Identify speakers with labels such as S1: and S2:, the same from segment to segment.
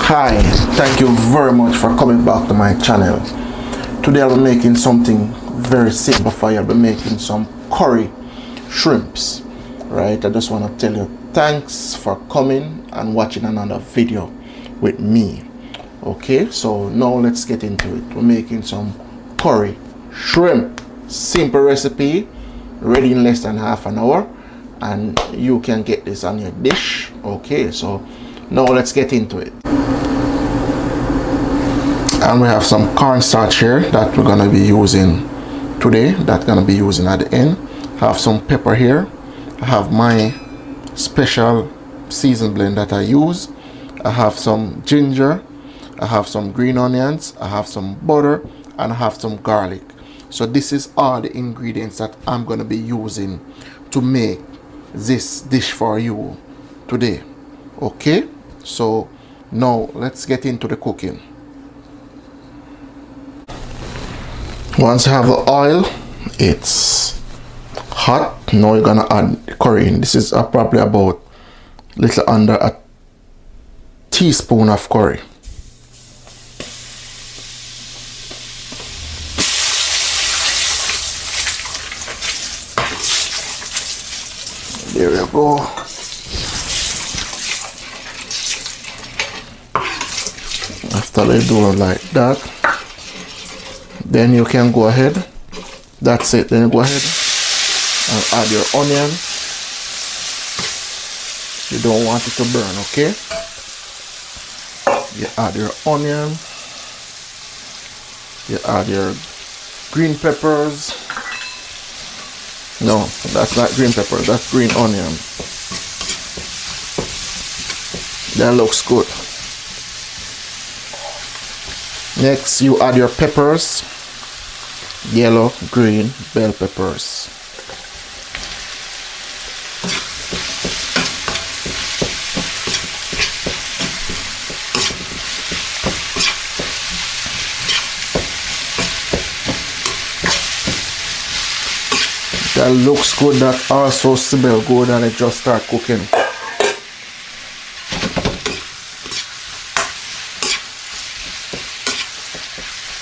S1: Hi, thank you very much for coming back to my channel. Today I'll be making something very simple for you. I'll be making some curry shrimps, right? I just want to tell you thanks for coming and watching another video with me. Okay, so now let's get into it. We're making some curry shrimp. Simple recipe, ready in less than half an hour, and you can get this on your dish. Okay, so now let's get into it. And we have some cornstarch here that we're gonna be using today, that's gonna be using at the end. I have some pepper here. I have my special season blend that I use. I have some ginger. I have some green onions. I have some butter, and I have some garlic. So this is all the ingredients that I'm gonna be using to make this dish for you today. Okay, so now let's get into the cooking. Once you have the oil, it's hot. Now you're gonna add the curry in. This is probably about little under a teaspoon of curry. There we go. After they do it like that, then you can go ahead. That's it. Then you go ahead and add your onion. You don't want it to burn, okay? You add your onion. You add your green peppers. No, that's not green pepper. That's green onion. That looks good. Next, you add your peppers. Yellow, green, bell peppers. That looks good. That also smells good, and it just start cooking.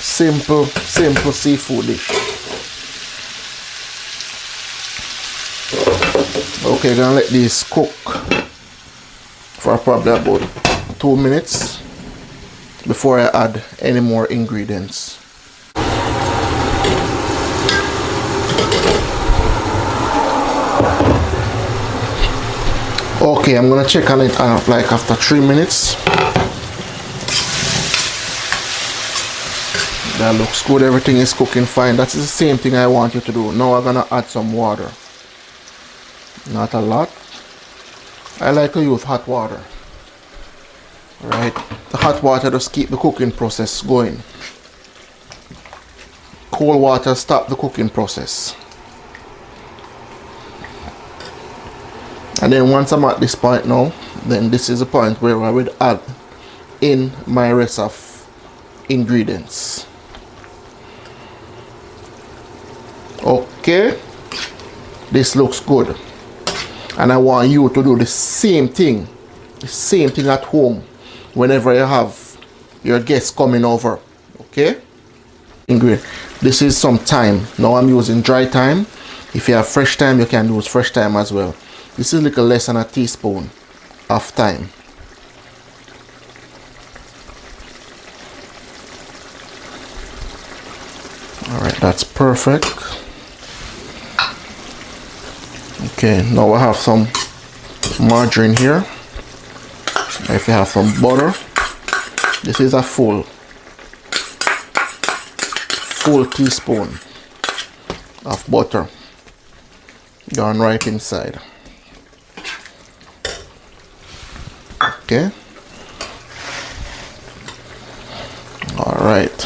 S1: Simple seafood dish. Okay, gonna let these cook for probably about 2 minutes before I add any more ingredients. Okay, I'm gonna check on it like after 3 minutes. That looks good. Everything is cooking fine. That's the same thing I want you to do. Now I'm gonna add some water. Not a lot. I like to use hot water. Right? The hot water just keep the cooking process going. Cold water stop the cooking process. And then once I'm at this point now, then this is the point where I would add in my rest of ingredients. Okay, this looks good, and I want you to do the same thing at home whenever you have your guests coming over. Okay, ingredient. This is some thyme. Now I'm using dry thyme. If you have fresh thyme, you can use fresh thyme as well. This is a little less than a teaspoon of thyme. All right, that's perfect. Okay, now I have some margarine here. If you have some butter, this is a full teaspoon of butter gone right inside. Okay, all right.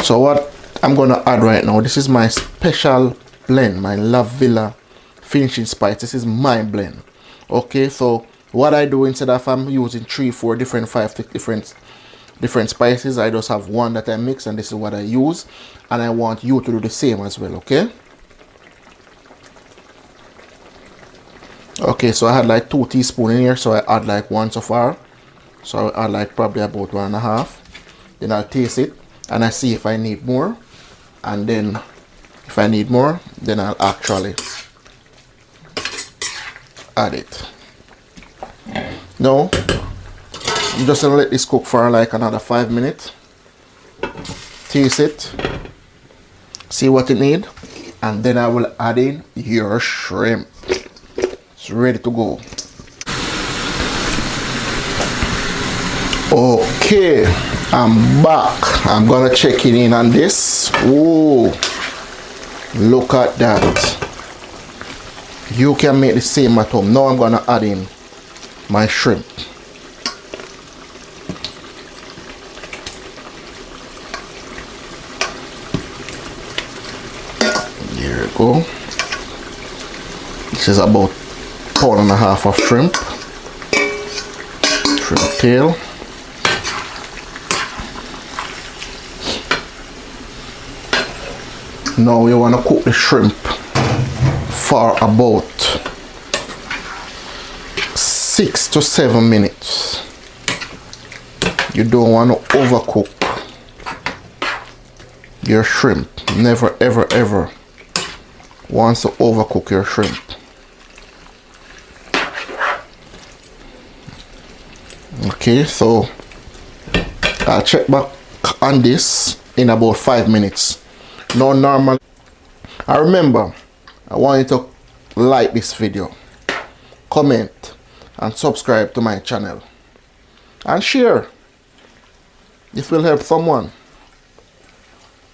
S1: So what I'm gonna add right now, this is my special blend, my Lavilla finishing spice. This is my blend. Okay, so what I do, instead of I'm using 3, 4 different, 5 different spices, I just have one that I mix, and this is what I use, and I want you to do the same as well. Okay. Okay, so I had like 2 teaspoons in here, so I add like 1 so far. So I add like probably about 1.5. Then I'll taste it and I see if I need more, and then if I need more, then I'll actually add it. Now I'm just gonna let this cook for like another 5 minutes. Taste it, see what it needs, and then I will add in your shrimp. It's ready to go. Okay, I'm back. I'm gonna check it in on this. Oh, look at that. You can make the same at home. Now I'm gonna add in my shrimp. There we go. This is about 1.5 pounds of shrimp. Shrimp tail. Now you want to cook the shrimp for about 6 to 7 minutes. You don't want to overcook your shrimp. Never ever ever want to overcook your shrimp. Okay, so I'll check back on this in about 5 minutes. No normal. I remember, I want you to like this video, comment, and subscribe to my channel, and share. This will help someone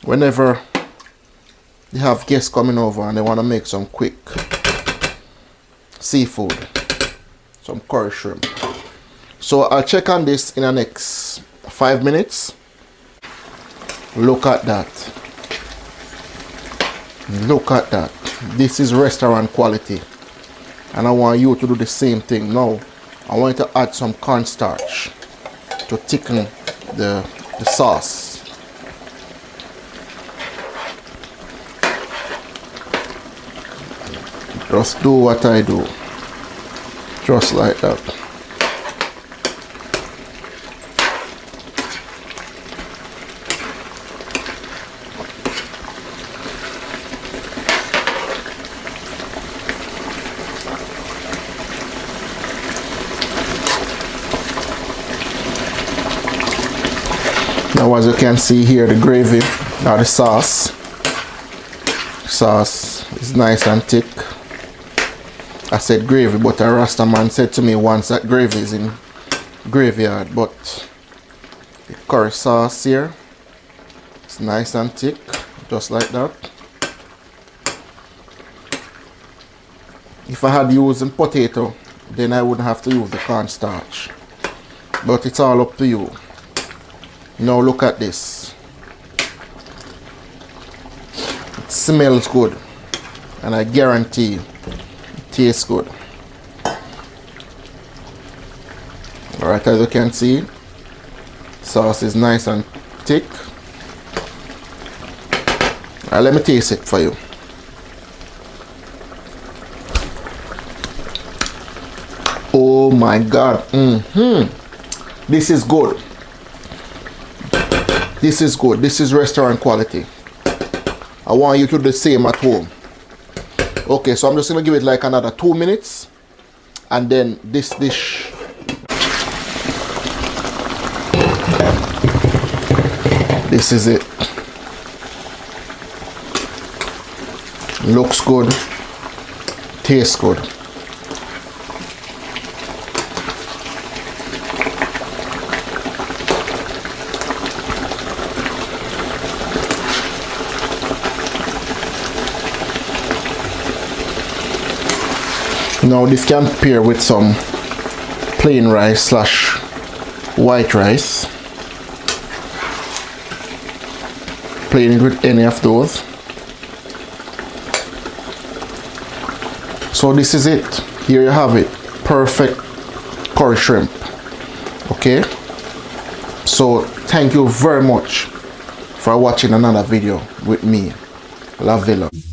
S1: whenever you have guests coming over and they want to make some quick seafood, some curry shrimp. So I'll check on this in the next 5 minutes. Look at that. Look at that. This is restaurant quality, and I want you to do the same thing. Now I want you to add some cornstarch to thicken the sauce. Just do what I do, just like that. Now, as you can see here, the gravy or the sauce is nice and thick. I said gravy, but a Rasta man said to me once that gravy is in graveyard. But the curry sauce here, it's nice and thick, just like that. If I had used potato, then I wouldn't have to use the cornstarch. But it's all up to you. Now look at this. It smells good, and I guarantee it tastes good. Alright, as you can see, sauce is nice and thick. Alright, let me taste it for you. Oh my God. This is good. This is good. This is restaurant quality. I want you to do the same at home. Okay, so I'm just gonna give it like another 2 minutes, and then this dish. This is it. Looks good. Tastes good. Now this can pair with some plain rice slash white rice. Plain it with any of those. So this is it. Here you have it. Perfect curry shrimp. Okay, so thank you very much for watching another video with me, Lavilla.